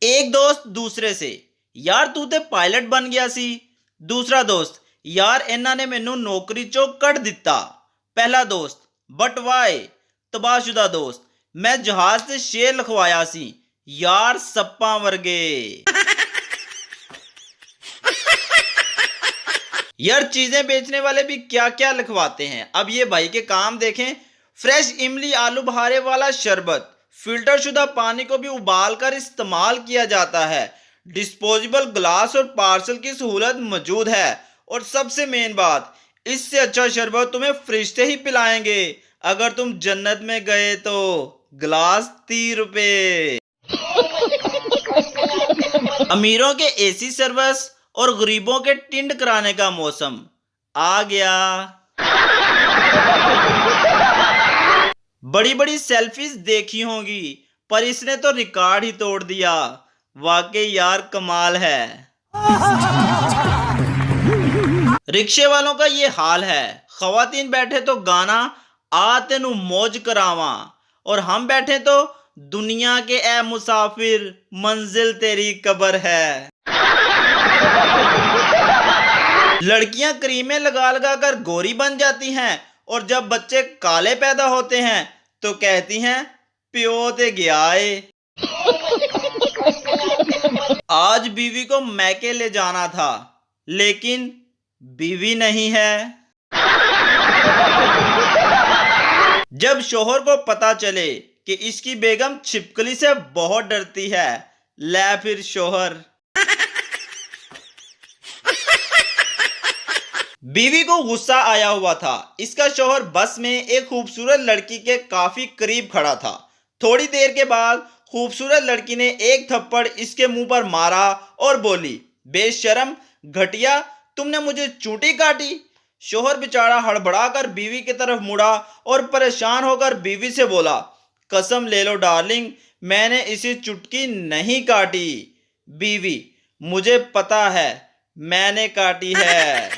एक दोस्त दूसरे से, यार तू ते पायलट बन गया सी। दूसरा दोस्त, यार इन्हों ने मैनू नौकरी चो कट दिता। पहला दोस्त, बट वाई। तबाहशुदा दोस्त, मैं जहाज से शेर लिखवाया सी, यार सप्पा वर्गे। यार चीजें बेचने वाले भी क्या क्या लिखवाते हैं। अब ये भाई के काम देखें। फ्रेश इमली आलू बहारे वाला शरबत, फिल्टर शुदा पानी को भी उबाल कर इस्तेमाल किया जाता है, डिस्पोजेबल ग्लास और पार्सल की सहूलत मौजूद है, और सबसे मेन बात, इससे अच्छा शरबत तुम्हें फ्रिज से ही पिलाएंगे। अगर तुम जन्नत में गए तो ग्लास 30 रुपए। अमीरों के एसी सर्विस और गरीबों के टिंड कराने का मौसम आ गया। बड़ी बड़ी सेल्फीज देखी होंगी, पर इसने तो रिकॉर्ड ही तोड़ दिया। वाकई यार कमाल है। रिक्शे वालों का ये हाल है। खवातीन बैठे तो गाना आ तेनू मौज करावा, और हम बैठे तो दुनिया के ए मुसाफिर मंजिल तेरी कब्र है। लड़कियां क्रीमें लगा लगा कर गोरी बन जाती हैं, और जब बच्चे काले पैदा होते हैं तो कहती हैं प्यो ते गया है। आज बीवी को मैके ले जाना था, लेकिन बीवी नहीं है। जब शोहर को पता चले कि इसकी बेगम छिपकली से बहुत डरती है, ले फिर शोहर। बीवी को गुस्सा आया हुआ था। इसका शौहर बस में एक खूबसूरत लड़की के काफी करीब खड़ा था। थोड़ी देर के बाद खूबसूरत लड़की ने एक थप्पड़ इसके मुंह पर मारा और बोली, बेशरम घटिया, तुमने मुझे चूंटी काटी। शौहर बेचारा हड़बड़ाकर बीवी की तरफ मुड़ा और परेशान होकर बीवी से बोला, कसम ले लो डार्लिंग, मैंने इसी चुटकी नहीं काटी। बीवी, मुझे पता है मैंने काटी है।